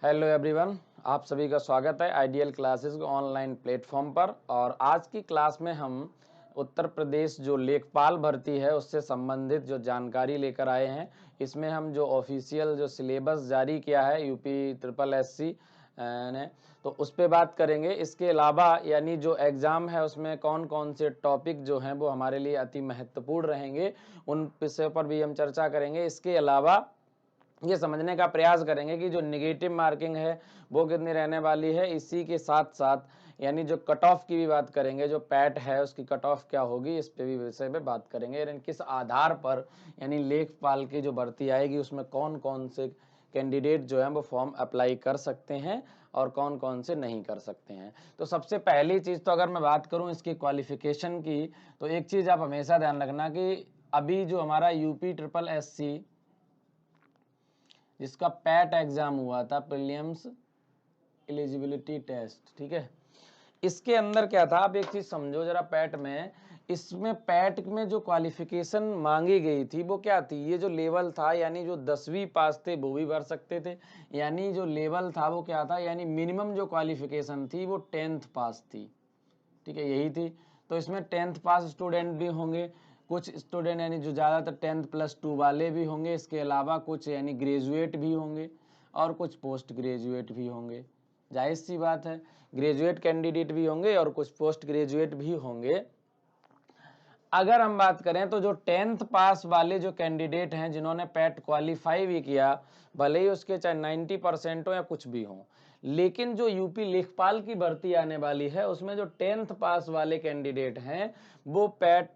Hello everyone, आप सभी का स्वागत है आइडियल क्लासेस के ऑनलाइन प्लेटफॉर्म पर। और आज की क्लास में हम उत्तर प्रदेश जो लेखपाल भर्ती है उससे संबंधित जो जानकारी लेकर आए हैं। इसमें हम जो ऑफिशियल जो सिलेबस जारी किया है यूपी ट्रिपल एससी ने, तो उस पर बात करेंगे। इसके अलावा यानी जो एग्ज़ाम है उसमें कौन कौन से टॉपिक जो हैं वो हमारे लिए अति महत्वपूर्ण रहेंगे, उन विषयों पर भी हम चर्चा करेंगे। इसके अलावा ये समझने का प्रयास करेंगे कि जो निगेटिव मार्किंग है वो कितनी रहने वाली है। इसी के साथ साथ यानी जो कट ऑफ की भी बात करेंगे, जो पैट है उसकी कट ऑफ क्या होगी, इस पे भी विषय पे बात करेंगे। यानी किस आधार पर यानी लेखपाल की जो भर्ती आएगी उसमें कौन कौन से कैंडिडेट जो है वो फॉर्म अप्लाई कर सकते हैं और कौन कौन से नहीं कर सकते हैं। तो सबसे पहली चीज़ तो अगर मैं बात करूं इसकी क्वालिफिकेशन की, तो एक चीज़ आप हमेशा ध्यान रखना कि अभी जो हमारा यूपी ट्रिपल एससी जिसका पैट एग्जाम हुआ था, प्रीलिम्स एलिजिबिलिटी टेस्ट, ठीक है, इसके अंदर क्या था, आप एक चीज समझो जरा। पैट में, इसमें पैट में जो क्वालिफिकेशन मांगी गई थी वो क्या थी, ये जो लेवल था यानी जो 10वीं पास थे वो भी भर सकते थे। यानी जो लेवल था वो क्या था, यानी मिनिमम जो क्वालिफिकेशन थी वो 10th पास थी, ठीक है, यही थी। तो इसमें 10th पास स्टूडेंट भी होंगे, कुछ स्टूडेंट यानी जो ज़्यादातर 10th+2 वाले भी होंगे। इसके अलावा कुछ यानी ग्रेजुएट भी होंगे और कुछ पोस्ट ग्रेजुएट भी होंगे। जाहिर सी बात है, ग्रेजुएट कैंडिडेट भी होंगे और कुछ पोस्ट ग्रेजुएट भी होंगे। अगर हम बात करें तो जो 10th पास वाले जो कैंडिडेट हैं जिन्होंने पैट क्वालिफाई भी किया, भले ही उसके चाहे 90% हो या कुछ भी हो, लेकिन जो यूपी लेखपाल की भर्ती आने वाली है उसमें जो 10th पास वाले कैंडिडेट हैं वो पैट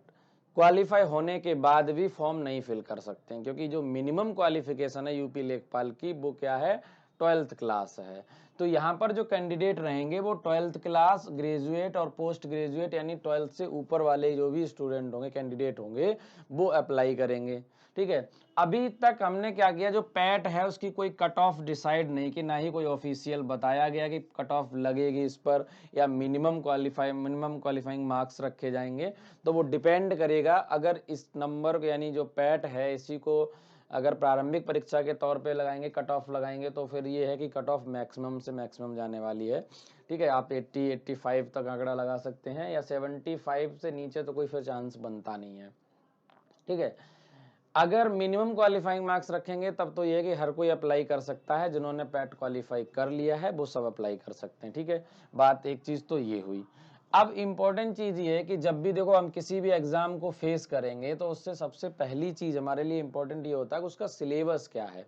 क्वालिफाई होने के बाद भी फॉर्म नहीं फिल कर सकते हैं, क्योंकि जो मिनिमम क्वालिफिकेशन है यूपी लेखपाल की वो क्या है, 12th क्लास है। तो यहाँ पर जो कैंडिडेट रहेंगे वो 12th क्लास, ग्रेजुएट और पोस्ट ग्रेजुएट यानी 12th से ऊपर वाले जो भी स्टूडेंट होंगे, कैंडिडेट होंगे, वो अप्लाई करेंगे। ठीक है, अभी तक हमने क्या किया, जो पैट है उसकी कोई कट ऑफ डिसाइड नहीं की, ना ही कोई ऑफिशियल बताया गया कि कट ऑफ लगेगी इस पर या मिनिमम क्वालिफाइंग मार्क्स रखे जाएंगे। तो वो डिपेंड करेगा, अगर इस नंबर यानी जो पैट है इसी को अगर प्रारंभिक परीक्षा के तौर पे लगाएंगे, कट ऑफ लगाएंगे, तो फिर ये है कि कट ऑफ मैक्सिमम से मैक्सिमम जाने वाली है। ठीक है, आप 80-85 तक आंकड़ा लगा सकते हैं, या 75 से नीचे तो कोई फिर चांस बनता नहीं है। ठीक है, अगर मिनिमम क्वालिफाइंग मार्क्स रखेंगे तब तो ये है कि हर कोई अप्लाई कर सकता है, जिन्होंने पैट क्वालिफाई कर लिया है वो सब अप्लाई कर सकते हैं। ठीक है, बात एक चीज़ तो ये हुई। अब इम्पोर्टेंट चीज़ ये है कि जब भी देखो हम किसी भी एग्ज़ाम को फेस करेंगे तो उससे सबसे पहली चीज़ हमारे लिए इम्पोर्टेंट ये होता है कि उसका सिलेबस क्या है।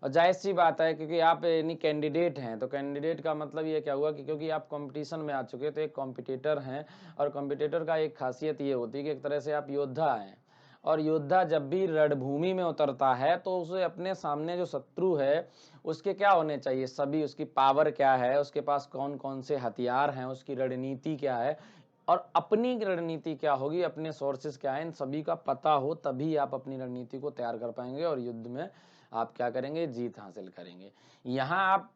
और जाहिर सी बात है, क्योंकि आप यानी कैंडिडेट हैं, तो कैंडिडेट का मतलब ये क्या हुआ कि क्योंकि आप कंपटीशन में आ चुके हैं तो एक कॉम्पिटिटर हैं, और कॉम्पिटिटर का एक खासियत ये होती है कि एक तरह से आप योद्धा हैं। और योद्धा जब भी रणभूमि में उतरता है तो उसे अपने सामने जो शत्रु है उसके क्या होने चाहिए, सभी, उसकी पावर क्या है, उसके पास कौन कौन से हथियार हैं, उसकी रणनीति क्या है और अपनी रणनीति क्या होगी, अपने सोर्सेज क्या है, इन सभी का पता हो तभी आप अपनी रणनीति को तैयार कर पाएंगे और युद्ध में आप क्या करेंगे, जीत हासिल करेंगे। यहाँ आप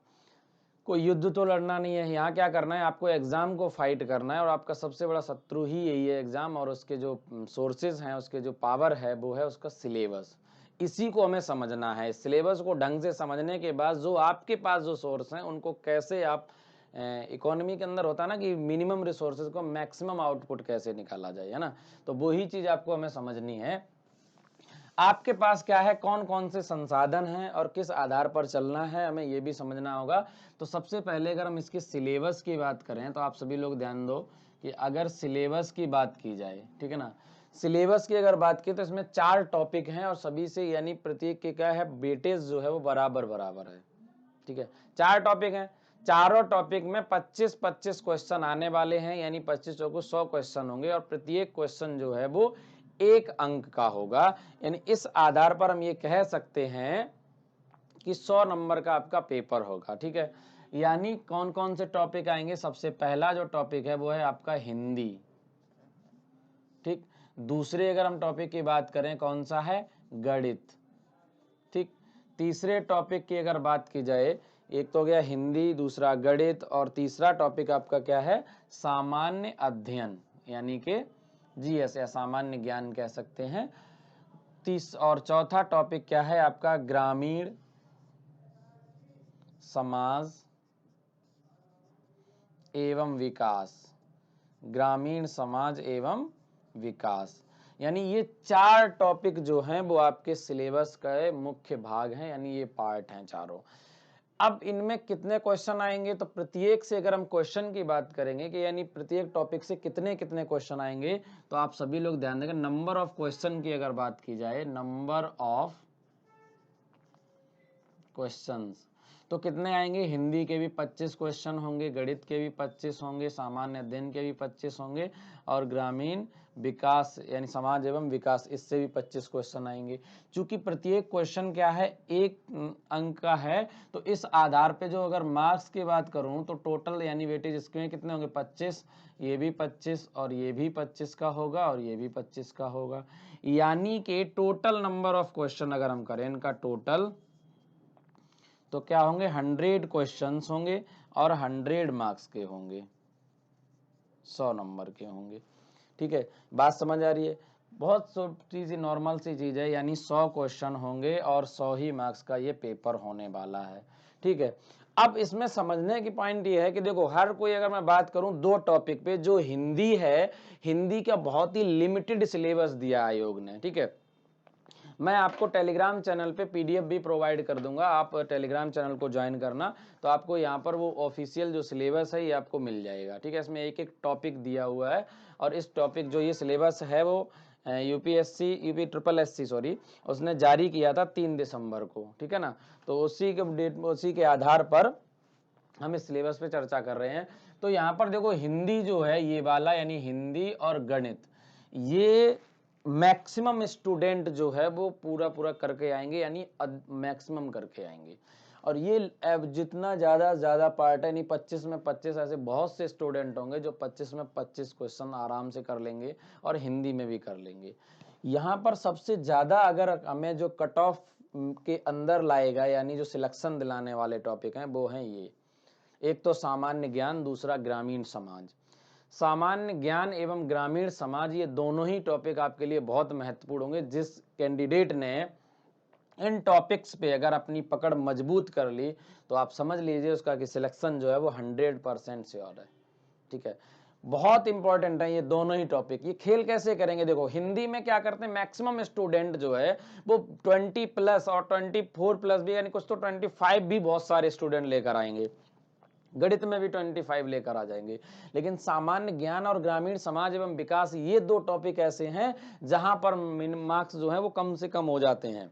कोई युद्ध तो लड़ना नहीं है, यहाँ क्या करना है, आपको एग्जाम को फाइट करना है और आपका सबसे बड़ा शत्रु ही यही है एग्जाम, और उसके जो सोर्सेज हैं, उसके जो पावर है वो है उसका सिलेबस। इसी को हमें समझना है। सिलेबस को ढंग से समझने के बाद जो आपके पास जो सोर्स हैं उनको कैसे आप, इकोनॉमी के अंदर होता है ना कि मिनिमम रिसोर्सेज को मैक्सिमम आउटपुट कैसे निकाला जाए, है ना, तो वही चीज आपको हमें समझनी है। आपके पास क्या है, कौन कौन से संसाधन हैं और किस आधार पर चलना है, हमें यह भी समझना होगा। तो सबसे पहले अगर हम इसके सिलेबस की बात करें तो आप सभी लोग ध्यान दो कि अगर सिलेबस की बात की जाए, ठीक है ना, सिलेबस की अगर बात की तो इसमें 4 टॉपिक हैं और सभी से यानी प्रत्येक के क्या है, वेटेज जो है वो बराबर बराबर है। ठीक है, 4 टॉपिक हैं, चारों टॉपिक में 25-25 क्वेश्चन आने वाले हैं, यानी 25 चौको 100 क्वेश्चन होंगे और प्रत्येक क्वेश्चन जो है वो 1 अंक का होगा। यानी इस आधार पर हम ये कह सकते हैं कि 100 नंबर का आपका पेपर होगा। ठीक है, यानी कौन कौन से टॉपिक आएंगे, सबसे पहला जो टॉपिक है वो है आपका हिंदी। ठीक, दूसरे अगर हम टॉपिक की बात करें कौन सा है, गणित। ठीक, तीसरे टॉपिक की अगर बात की जाए, एक तो हो गया हिंदी, दूसरा गणित और तीसरा टॉपिक आपका क्या है, सामान्य अध्ययन यानी कि जीएस या सामान्य ज्ञान कह सकते हैं। और चौथा टॉपिक क्या है आपका, ग्रामीण समाज एवं विकास, ग्रामीण समाज एवं विकास, यानी ये 4 टॉपिक जो हैं वो आपके सिलेबस का मुख्य भाग हैं, यानी ये पार्ट हैं चारों। अब इनमें कितने क्वेश्चन आएंगे, तो प्रत्येक से अगर हम क्वेश्चन की बात करेंगे कि यानी प्रत्येक टॉपिक से कितने कितने क्वेश्चन आएंगे, तो आप सभी लोग ध्यान देंगे नंबर ऑफ क्वेश्चन की अगर बात की जाए, नंबर ऑफ क्वेश्चंस, तो कितने आएंगे, हिंदी के भी 25 क्वेश्चन होंगे, गणित के भी 25 होंगे, सामान्य अध्ययन के भी 25 होंगे, और ग्रामीण विकास यानी समाज एवं विकास इससे भी 25 क्वेश्चन आएंगे। चूंकि प्रत्येक क्वेश्चन क्या है, 1 अंक का है, तो इस आधार पे जो अगर मार्क्स की बात करूं तो टोटल यानी वेटेज इसके कितने होंगे, 25, ये भी 25 और ये भी 25 का होगा और ये भी 25 का होगा, यानी कि टोटल नंबर ऑफ क्वेश्चन अगर हम करें इनका टोटल, तो क्या होंगे, 100 क्वेश्चंस होंगे और 100 मार्क्स के होंगे, 100 नंबर के होंगे। ठीक है, बात समझ आ रही है? बहुत छोटी सी नॉर्मल सी चीज है, यानी 100 क्वेश्चन होंगे और 100 ही मार्क्स का ये पेपर होने वाला है। ठीक है, अब इसमें समझने की पॉइंट ये है कि देखो हर कोई, अगर मैं बात करूं 2 टॉपिक पे, जो हिंदी है, हिंदी का बहुत ही लिमिटेड सिलेबस दिया आयोग ने। ठीक है, मैं आपको टेलीग्राम चैनल पे पीडीएफ भी प्रोवाइड कर दूंगा, आप टेलीग्राम चैनल को ज्वाइन करना, तो आपको यहाँ पर वो ऑफिशियल जो सिलेबस है ये आपको मिल जाएगा। ठीक है, इसमें एक एक टॉपिक दिया हुआ है, और इस टॉपिक जो ये सिलेबस है वो यूपी ट्रिपल एससी सॉरी उसने जारी किया था 3 दिसंबर को। ठीक है ना, तो उसी के आधार पर हम इस सिलेबस पे चर्चा कर रहे हैं। तो यहाँ पर देखो हिंदी जो है ये वाला, यानी हिंदी और गणित, ये मैक्सिमम स्टूडेंट जो है वो पूरा करके आएंगे, यानी मैक्सिमम करके आएंगे, और ये जितना ज्यादा पार्ट है, यानी 25 में 25 ऐसे बहुत से स्टूडेंट होंगे जो 25 में 25 क्वेश्चन आराम से कर लेंगे और हिंदी में भी कर लेंगे। यहाँ पर सबसे ज्यादा अगर हमें जो कट ऑफ के अंदर लाएगा, यानी जो सिलेक्शन दिलाने वाले टॉपिक हैं, वो हैं ये, एक तो सामान्य ज्ञान, दूसरा ग्रामीण समाज। सामान्य ज्ञान एवं ग्रामीण समाज ये दोनों ही टॉपिक आपके लिए बहुत महत्वपूर्ण होंगे। जिस कैंडिडेट ने इन टॉपिक्स पे अगर अपनी पकड़ मजबूत कर ली, तो आप समझ लीजिए उसका कि सिलेक्शन जो है वो 100% श्योर है। ठीक है, बहुत इंपॉर्टेंट है ये दोनों ही टॉपिक। ये खेल कैसे करेंगे, देखो हिंदी में क्या करते हैं, मैक्सिमम स्टूडेंट जो है वो 20+ और 24+ भी, यानी कुछ तो 25 भी बहुत सारे स्टूडेंट लेकर आएंगे, गणित में भी 25 लेकर आ जाएंगे। लेकिन सामान्य ज्ञान और ग्रामीण समाज एवं विकास ये 2 टॉपिक ऐसे हैं जहां पर मार्क्स जो है वो कम से कम हो जाते हैं।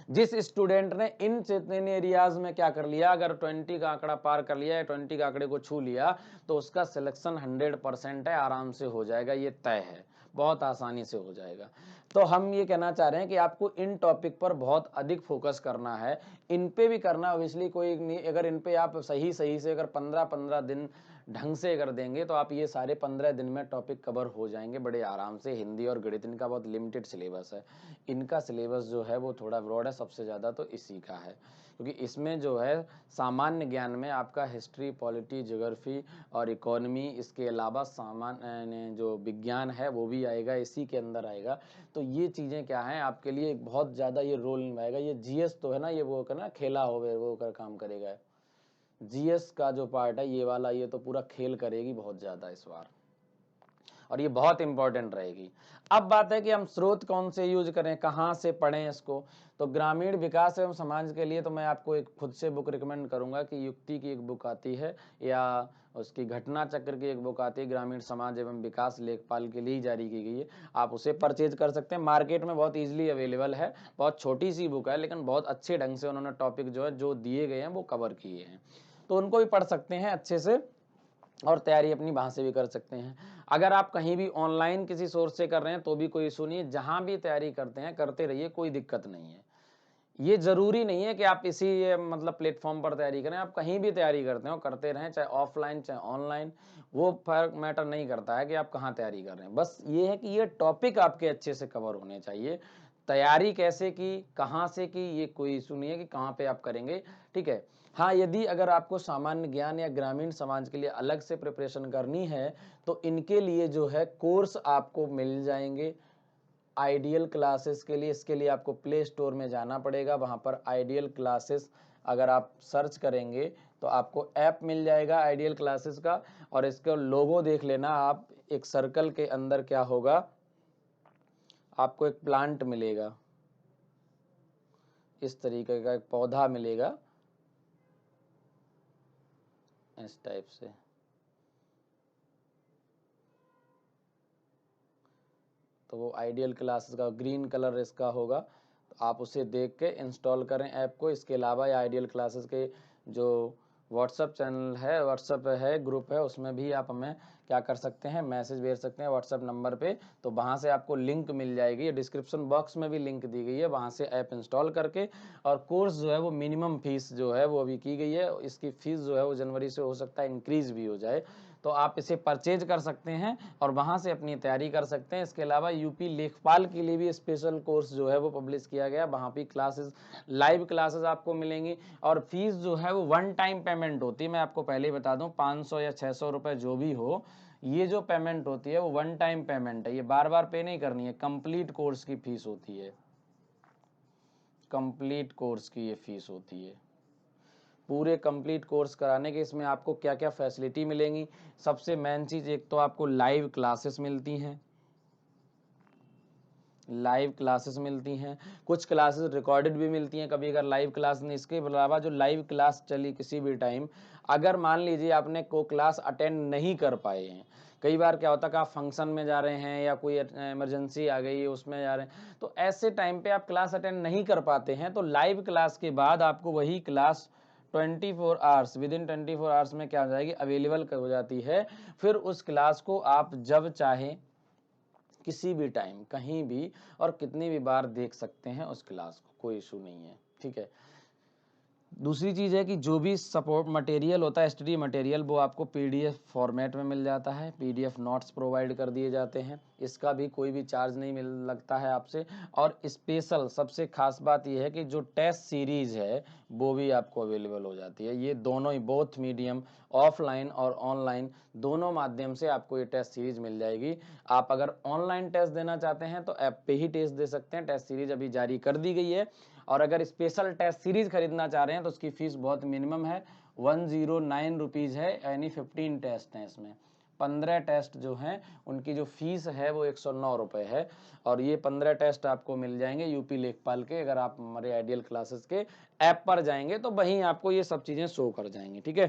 जिस स्टूडेंट ने इन एरियाज में क्या कर लिया, अगर 20 का आंकड़ा पार कर लिया या 20 के आंकड़े को छू लिया, तो उसका सिलेक्शन 100% है, आराम से हो जाएगा, ये तय है, बहुत आसानी से हो जाएगा। तो हम ये कहना चाह रहे हैं कि आपको इन टॉपिक पर बहुत अधिक फोकस करना है, इन पे भी करना ऑब्वियसली कोई नहीं, अगर इन पे आप सही से अगर 15 दिन ढंग से कर देंगे तो आप ये सारे 15 दिन में टॉपिक कवर हो जाएंगे बड़े आराम से। हिंदी और गणित इनका बहुत लिमिटेड सिलेबस है, इनका सिलेबस जो है वो थोड़ा ब्रॉड है, सबसे ज़्यादा तो इसी का है, क्योंकि इसमें जो है सामान्य ज्ञान में आपका हिस्ट्री, पॉलिटी, ज्योग्राफी और इकोनॉमी, इसके अलावा सामान्य जो विज्ञान है वो भी आएगा, इसी के अंदर आएगा। तो ये चीज़ें क्या हैं आपके लिए बहुत ज़्यादा ये रोल निभाएगा। ये जीएस तो है ना, ये वो करना खेला हो वो कर काम करेगा, जीएस का जो पार्ट है ये वाला, ये तो पूरा खेल करेगी बहुत ज़्यादा इस बार, और ये बहुत इंपॉर्टेंट रहेगी। अब बात है कि हम स्रोत कौन से यूज करें, कहाँ से पढ़ें इसको। तो ग्रामीण विकास एवं समाज के लिए तो मैं आपको एक खुद से बुक रिकमेंड करूंगा कि युक्ति की एक बुक आती है, या उसकी घटना चक्र की एक बुक आती है, ग्रामीण समाज एवं विकास, लेखपाल के लिए जारी की गई है, आप उसे परचेज कर सकते हैं, मार्केट में बहुत ईजिली अवेलेबल है। बहुत छोटी सी बुक है, लेकिन बहुत अच्छे ढंग से उन्होंने टॉपिक जो है जो दिए गए हैं वो कवर किए हैं, तो उनको भी पढ़ सकते हैं अच्छे से, और तैयारी अपनी वहाँ से भी कर सकते हैं। अगर आप कहीं भी ऑनलाइन किसी सोर्स से कर रहे हैं तो भी कोई इशू नहीं है, जहाँ भी तैयारी करते हैं करते रहिए, कोई दिक्कत नहीं है। ये जरूरी नहीं है कि आप इसी मतलब प्लेटफॉर्म पर तैयारी करें, आप कहीं भी तैयारी करते हो करते रहें, चाहे ऑफलाइन चाहे ऑनलाइन, वो फर्क मैटर नहीं करता है कि आप कहाँ तैयारी कर रहे हैं। बस ये है कि ये टॉपिक आपके अच्छे से कवर होने चाहिए। तैयारी कैसे की, कहाँ से की, ये कोई इशू नहीं है कि कहाँ पे आप करेंगे। ठीक है, हाँ, यदि अगर आपको सामान्य ज्ञान या ग्रामीण समाज के लिए अलग से प्रिपरेशन करनी है, तो इनके लिए जो है कोर्स आपको मिल जाएंगे आइडियल क्लासेस के लिए। इसके लिए आपको प्ले स्टोर में जाना पड़ेगा, वहाँ पर आइडियल क्लासेस अगर आप सर्च करेंगे तो आपको ऐप मिल जाएगा आइडियल क्लासेस का, और इसका लोगो देख लेना आप, एक सर्कल के अंदर क्या होगा, आपको एक प्लांट मिलेगा, इस तरीके का एक पौधा मिलेगा इस टाइप से। तो वो आइडियल क्लासेस का ग्रीन कलर इसका होगा, तो आप उसे देख के इंस्टॉल करें ऐप को। इसके अलावा ये आइडियल क्लासेस के जो व्हाट्सअप चैनल है, व्हाट्सअप है, ग्रुप है, उसमें भी आप हमें क्या कर सकते हैं, मैसेज भेज सकते हैं व्हाट्सअप नंबर पे। तो वहाँ से आपको लिंक मिल जाएगी, डिस्क्रिप्शन बॉक्स में भी लिंक दी गई है, वहाँ से ऐप इंस्टॉल करके। और कोर्स जो है वो मिनिमम फीस जो है वो अभी की गई है, इसकी फीस जो है वो जनवरी से हो सकता है इंक्रीज भी हो जाए, तो आप इसे परचेज कर सकते हैं और वहाँ से अपनी तैयारी कर सकते हैं। इसके अलावा यूपी लेखपाल के लिए भी स्पेशल कोर्स जो है वो पब्लिश किया गया, वहाँ भी क्लासेस, लाइव क्लासेस आपको मिलेंगी। और फीस जो है वो वन टाइम पेमेंट होती है, मैं आपको पहले ही बता दूं, 500 या 600 रुपये जो भी हो, ये जो पेमेंट होती है वो वन टाइम पेमेंट है, ये बार बार पे नहीं करनी है। कंप्लीट कोर्स की फीस होती है, कंप्लीट कोर्स की ये फीस होती है। पूरे कंप्लीट कोर्स कराने के इसमें आपको क्या क्या फैसिलिटी मिलेंगी, सबसे मेन चीज, एक तो आपको लाइव क्लासेस मिलती हैं, लाइव क्लासेस मिलती हैं, कुछ क्लासेस रिकॉर्डेड भी मिलती हैं कभी अगर लाइव क्लास नहीं। इसके अलावा जो लाइव क्लास चली किसी भी टाइम, अगर मान लीजिए आपने को क्लास अटेंड नहीं कर पाए हैं, कई बार क्या होता है कि आप फंक्शन में जा रहे हैं या कोई इमरजेंसी आ गई है उसमें जा रहे हैं, तो ऐसे टाइम पे आप क्लास अटेंड नहीं कर पाते हैं, तो लाइव क्लास के बाद आपको वही class 24 hours, with in 24 hours में क्या हो जाएगी, अवेलेबल हो जाती है। फिर उस क्लास को आप जब चाहें, किसी भी टाइम, कहीं भी और कितनी भी बार देख सकते हैं उस क्लास को, कोई इशू नहीं है, ठीक है। दूसरी चीज़ है कि जो भी सपोर्ट मटेरियल होता है, स्टडी मटेरियल, वो आपको पीडीएफ फॉर्मेट में मिल जाता है, पीडीएफ नोट्स प्रोवाइड कर दिए जाते हैं, इसका भी कोई भी चार्ज नहीं मिल लगता है आपसे। और स्पेशल सबसे खास बात यह है कि जो टेस्ट सीरीज है वो भी आपको अवेलेबल हो जाती है। ये दोनों ही, बोथ मीडियम, ऑफलाइन और ऑनलाइन, दोनों माध्यम से आपको ये टेस्ट सीरीज मिल जाएगी। आप अगर ऑनलाइन टेस्ट देना चाहते हैं तो ऐप पे ही टेस्ट दे सकते हैं, टेस्ट सीरीज अभी जारी कर दी गई है। और अगर स्पेशल टेस्ट सीरीज खरीदना चाह रहे हैं तो उसकी फीस बहुत मिनिमम है, 109 रुपीज़ है, यानी 15 टेस्ट हैं इसमें, 15 टेस्ट जो हैं उनकी जो फीस है वो 109 रुपये है। और ये 15 टेस्ट आपको मिल जाएंगे यूपी लेखपाल के, अगर आप हमारे आइडियल क्लासेस के ऐप पर जाएंगे तो वहीं आपको ये सब चीज़ें शो कर जाएंगी, ठीक है।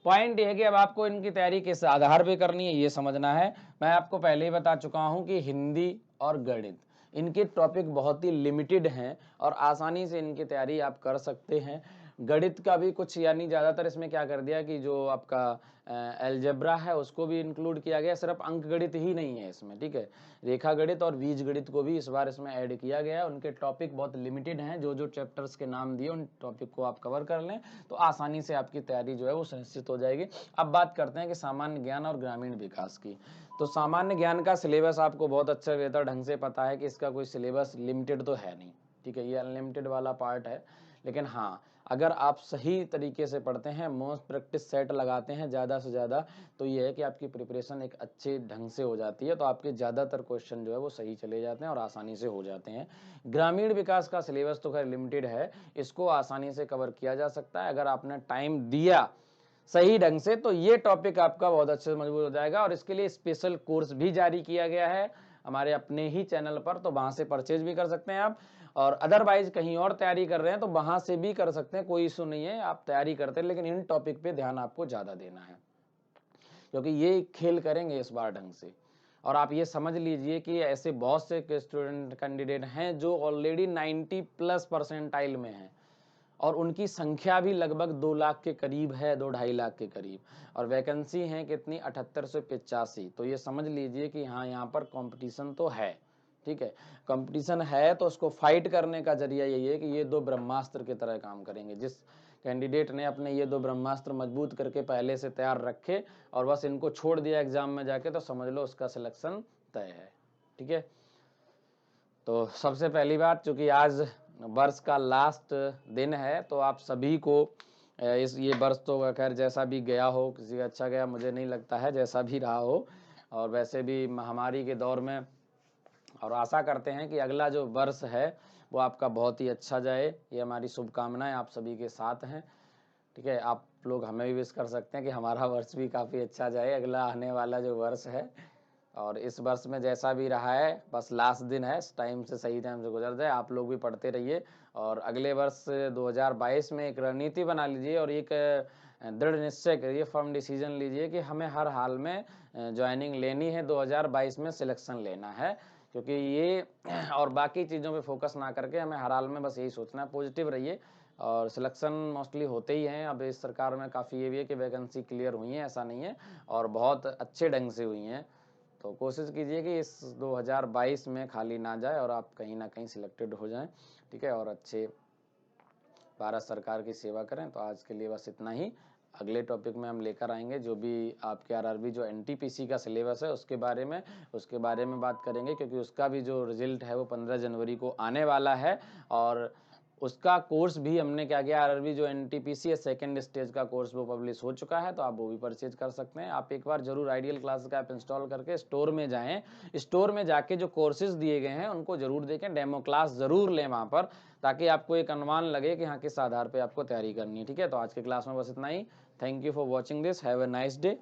पॉइंट ये है कि अब आपको इनकी तैयारी किस आधार पे करनी है ये समझना है। मैं आपको पहले ही बता चुका हूं कि हिंदी और गणित, इनके टॉपिक बहुत ही लिमिटेड हैं और आसानी से इनकी तैयारी आप कर सकते हैं। गणित का भी कुछ, यानी ज़्यादातर इसमें क्या कर दिया कि जो आपका एलजेब्रा है उसको भी इंक्लूड किया गया, सिर्फ अंक गणित ही नहीं है इसमें, ठीक है। रेखा गणित और बीज गणित को भी इस बार इसमें ऐड किया गया है। उनके टॉपिक बहुत लिमिटेड हैं, जो जो चैप्टर्स के नाम दिए उन टॉपिक को आप कवर कर लें तो आसानी से आपकी तैयारी जो है वो सुनिश्चित हो जाएगी। अब बात करते हैं कि सामान्य ज्ञान और ग्रामीण विकास की। तो सामान्य ज्ञान का सिलेबस आपको बहुत अच्छा बेहतर ढंग से पता है कि इसका कोई सिलेबस लिमिटेड तो है नहीं, ठीक है, ये अनलिमिटेड वाला पार्ट है। लेकिन हाँ, अगर आप सही तरीके से पढ़ते हैं, मोस्ट प्रैक्टिस सेट लगाते हैं ज़्यादा से ज़्यादा, तो ये है कि आपकी प्रिपरेशन एक अच्छे ढंग से हो जाती है, तो आपके ज़्यादातर क्वेश्चन जो है वो सही चले जाते हैं और आसानी से हो जाते हैं। ग्रामीण विकास का सिलेबस तो खैर लिमिटेड है, इसको आसानी से कवर किया जा सकता है अगर आपने टाइम दिया सही ढंग से, तो ये टॉपिक आपका बहुत अच्छे से मजबूत हो जाएगा। और इसके लिए स्पेशल कोर्स भी जारी किया गया है हमारे अपने ही चैनल पर, तो वहां से परचेज भी कर सकते हैं आप। और अदरवाइज कहीं और तैयारी कर रहे हैं तो वहां से भी कर सकते हैं, कोई इशू नहीं है, आप तैयारी करते हैं, लेकिन इन टॉपिक पे ध्यान आपको ज्यादा देना है क्योंकि ये खेल करेंगे इस बार ढंग से। और आप ये समझ लीजिए कि ऐसे बहुत से स्टूडेंट कैंडिडेट हैं जो ऑलरेडी 90+ परसेंटाइल में हैं और उनकी संख्या भी लगभग 2 लाख के करीब है, 2-2.5 लाख के करीब, और वैकेंसी हैं कितनी, 7885। तो ये समझ लीजिए कि हाँ, यहाँ पर कंपटीशन तो है, ठीक है, कंपटीशन है, तो उसको फाइट करने का जरिया यही है कि ये दो ब्रह्मास्त्र की तरह काम करेंगे। जिस कैंडिडेट ने अपने ये दो ब्रह्मास्त्र मजबूत करके पहले से तैयार रखे और बस इनको छोड़ दिया एग्जाम में जाके, तो समझ लो उसका सिलेक्शन तय है, ठीक है। तो सबसे पहली बात, चूंकि आज वर्ष का लास्ट दिन है, तो आप सभी को ये वर्ष तो खैर जैसा भी गया हो, किसी का अच्छा गया मुझे नहीं लगता है, जैसा भी रहा हो, और वैसे भी महामारी के दौर में, और आशा करते हैं कि अगला जो वर्ष है वो आपका बहुत ही अच्छा जाए, ये हमारी शुभकामनाएं आप सभी के साथ हैं। ठीक है, आप लोग हमें भी विश कर सकते हैं कि हमारा वर्ष भी काफ़ी अच्छा जाए, अगला आने वाला जो वर्ष है। और इस वर्ष में जैसा भी रहा है बस लास्ट दिन है, टाइम से सही टाइम से गुजर जाए। आप लोग भी पढ़ते रहिए और अगले वर्ष 2022 में एक रणनीति बना लीजिए और एक दृढ़ निश्चय करिए, फर्म डिसीजन लीजिए कि हमें हर हाल में ज्वाइनिंग लेनी है, 2022 में सिलेक्शन लेना है। क्योंकि ये और बाकी चीज़ों पे फोकस ना करके हमें हर हाल में बस यही सोचना है, पॉजिटिव रहिए। और सिलेक्शन मोस्टली होते ही हैं, अब इस सरकार में काफ़ी ये भी है कि वैकेंसी क्लियर हुई हैं, ऐसा नहीं है, और बहुत अच्छे ढंग से हुई हैं। तो कोशिश कीजिए कि इस 2022 में खाली ना जाए और आप कहीं ना कहीं सिलेक्टेड हो जाएं। ठीक है, और अच्छे भारत सरकार की सेवा करें। तो आज के लिए बस इतना ही। अगले टॉपिक में हम लेकर आएंगे जो भी आपके आरआरबी जो एनटीपीसी का सिलेबस है उसके बारे में बात करेंगे, क्योंकि उसका भी जो रिजल्ट है वो 15 जनवरी को आने वाला है। और उसका कोर्स भी हमने क्या किया, आरआरबी जो एनटीपीसी है सेकंड स्टेज का कोर्स वो पब्लिश हो चुका है, तो आप वो भी परचेज कर सकते हैं। आप एक बार जरूर आइडियल क्लासेस का ऐप इंस्टॉल करके स्टोर में जाएं, स्टोर में जाके जो कोर्सेज दिए गए हैं उनको जरूर देखें, डेमो क्लास जरूर लें वहाँ पर, ताकि आपको एक अनुमान लगे कि हाँ किस आधार पर आपको तैयारी करनी है। ठीक है, तो आज के क्लास में बस इतना ही। Thank you for watching this, have a nice day.